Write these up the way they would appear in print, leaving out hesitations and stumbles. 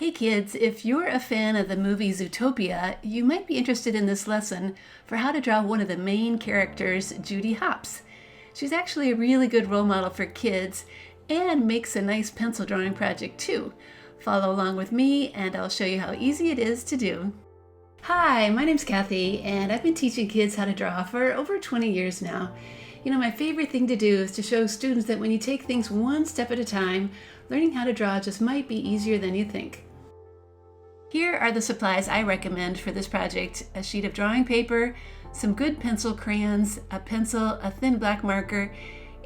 Hey kids, if you're a fan of the movie Zootopia, you might be interested in this lesson for how to draw one of the main characters, Judy Hopps. She's actually a really good role model for kids and makes a nice pencil drawing project too. Follow along with me and I'll show you how easy it is to do. Hi, my name's Kathy and I've been teaching kids how to draw for over 20 years now. You know, my favorite thing to do is to show students that when you take things one step at a time, learning how to draw just might be easier than you think. Here are the supplies I recommend for this project: a sheet of drawing paper, some good pencil crayons, a pencil, a thin black marker,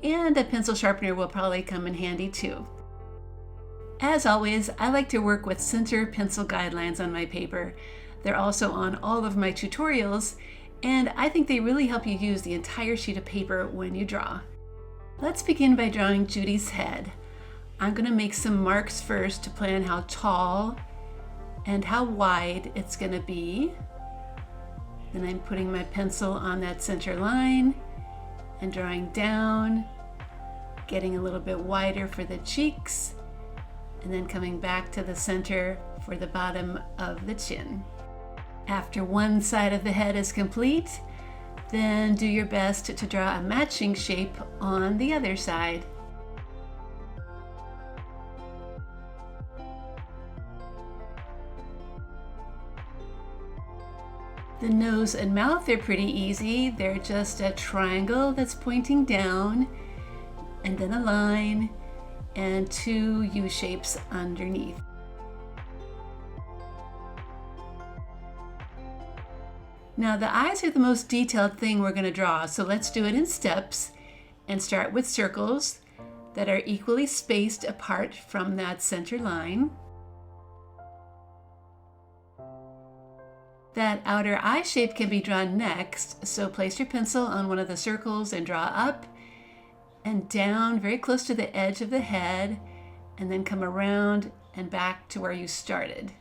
and a pencil sharpener will probably come in handy too. As always, I like to work with center pencil guidelines on my paper. They're also on all of my tutorials, and I think they really help you use the entire sheet of paper when you draw. Let's begin by drawing Judy's head. I'm going to make some marks first to plan how tall and how wide it's going to be. Then I'm putting my pencil on that center line and drawing down, getting a little bit wider for the cheeks, and then coming back to the center for the bottom of the chin. After one side of the head is complete, then do your best to draw a matching shape on the other side. The nose and mouth are pretty easy. They're just a triangle that's pointing down, and then a line, and two U shapes underneath. Now the eyes are the most detailed thing we're going to draw, so let's do it in steps and start with circles that are equally spaced apart from that center line. That outer eye shape can be drawn next, so place your pencil on one of the circles and draw up and down very close to the edge of the head, and then come around and back to where you started.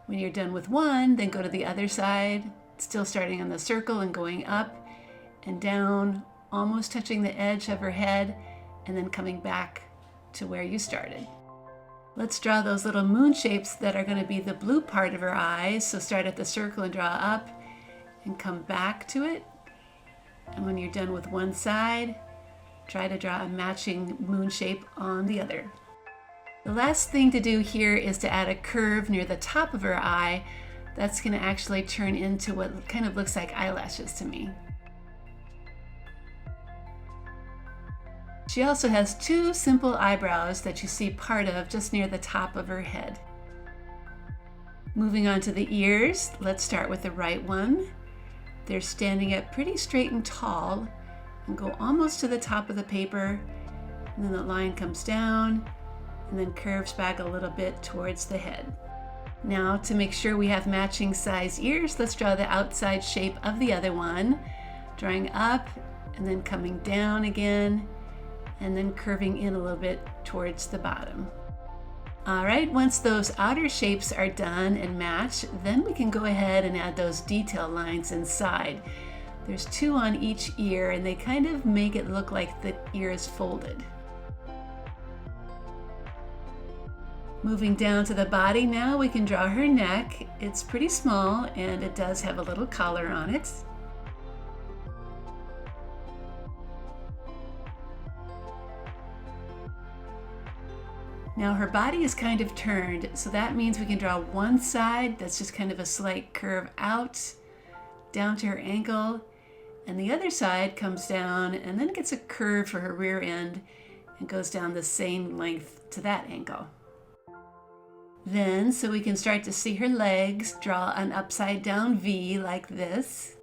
When you're done with one, then go to the other side, still starting on the circle and going up and down, almost touching the edge of her head, and then coming back to where you started. Let's draw those little moon shapes that are going to be the blue part of her eyes. So start at the circle and draw up and come back to it. And when you're done with one side, try to draw a matching moon shape on the other. The last thing to do here is to add a curve near the top of her eye. That's going to actually turn into what kind of looks like eyelashes to me. She also has two simple eyebrows that you see part of just near the top of her head. Moving on to the ears, let's start with the right one. They're standing up pretty straight and tall and go almost to the top of the paper, and then the line comes down and then curves back a little bit towards the head. Now, to make sure we have matching size ears, let's draw the outside shape of the other one, drawing up and then coming down again, and then curving in a little bit towards the bottom. All right, once those outer shapes are done and match, then we can go ahead and add those detail lines inside. There's two on each ear, and they kind of make it look like the ear is folded. Moving down to the body now, we can draw her neck. It's pretty small, and it does have a little collar on it. Now her body is kind of turned, so that means we can draw one side that's just kind of a slight curve out, down to her ankle, and the other side comes down and then gets a curve for her rear end and goes down the same length to that ankle. Then, so we can start to see her legs, draw an upside down V like this.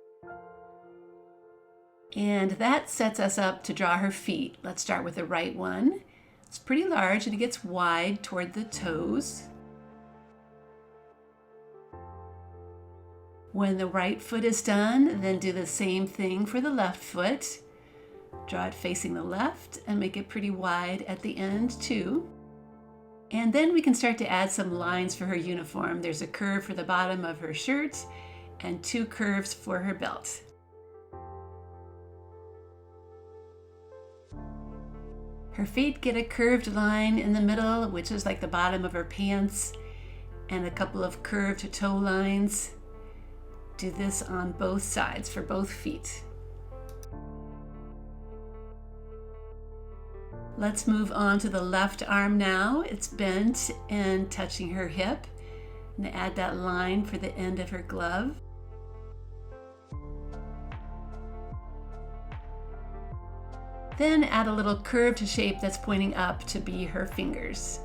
And that sets us up to draw her feet. Let's start with the right one. It's pretty large and it gets wide toward the toes. When the right foot is done, then do the same thing for the left foot. Draw it facing the left and make it pretty wide at the end too. And then we can start to add some lines for her uniform. There's a curve for the bottom of her shirt and two curves for her belt. Her feet get a curved line in the middle, which is like the bottom of her pants, and a couple of curved toe lines. Do this on both sides for both feet. Let's move on to the left arm now. It's bent and touching her hip. And add that line for the end of her glove. Then add a little curved shape that's pointing up to be her fingers.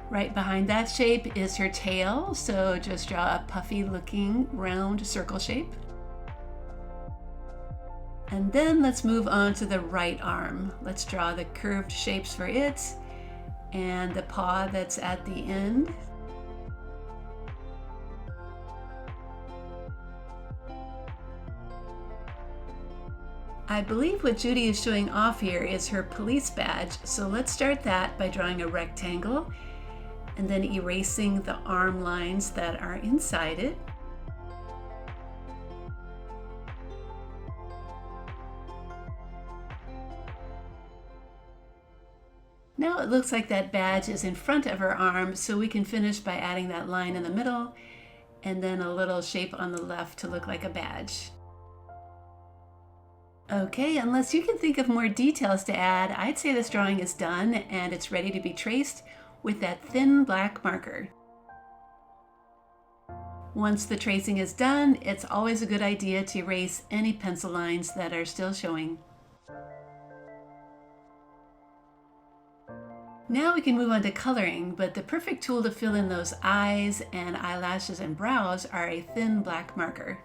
Right behind that shape is her tail, so just draw a puffy looking round circle shape. And then let's move on to the right arm. Let's draw the curved shapes for it and the paw that's at the end. I believe what Judy is showing off here is her police badge, so let's start that by drawing a rectangle and then erasing the arm lines that are inside it. Now it looks like that badge is in front of her arm, so we can finish by adding that line in the middle and then a little shape on the left to look like a badge. Okay, unless you can think of more details to add, I'd say this drawing is done and it's ready to be traced with that thin black marker. Once the tracing is done, it's always a good idea to erase any pencil lines that are still showing. Now we can move on to coloring, but the perfect tool to fill in those eyes and eyelashes and brows are a thin black marker.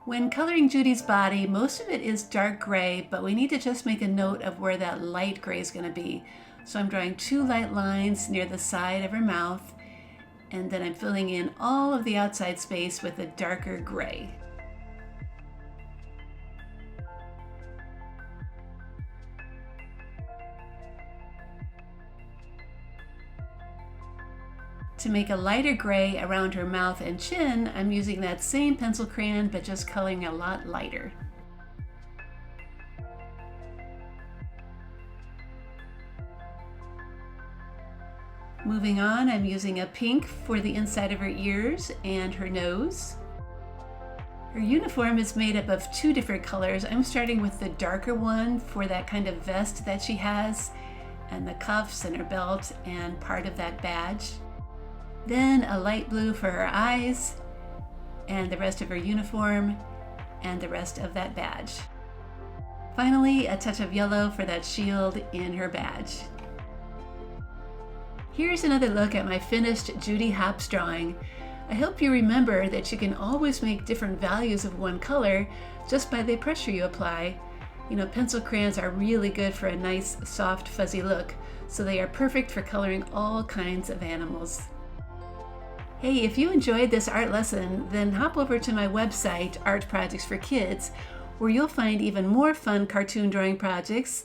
When coloring Judy's body, most of it is dark gray, but we need to just make a note of where that light gray is going to be. So I'm drawing two light lines near the side of her mouth, and then I'm filling in all of the outside space with a darker gray. To make a lighter gray around her mouth and chin, I'm using that same pencil crayon, but just coloring a lot lighter. Moving on, I'm using a pink for the inside of her ears and her nose. Her uniform is made up of two different colors. I'm starting with the darker one for that kind of vest that she has, and the cuffs and her belt and part of that badge. Then a light blue for her eyes, and the rest of her uniform, and the rest of that badge. Finally, a touch of yellow for that shield in her badge. Here's another look at my finished Judy Hopps drawing. I hope you remember that you can always make different values of one color just by the pressure you apply. You know, pencil crayons are really good for a nice, soft, fuzzy look, so they are perfect for coloring all kinds of animals. Hey, if you enjoyed this art lesson, then hop over to my website, Art Projects for Kids, where you'll find even more fun cartoon drawing projects,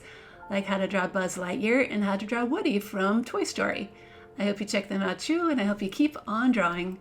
like how to draw Buzz Lightyear and how to draw Woody from Toy Story. I hope you check them out too, and I hope you keep on drawing.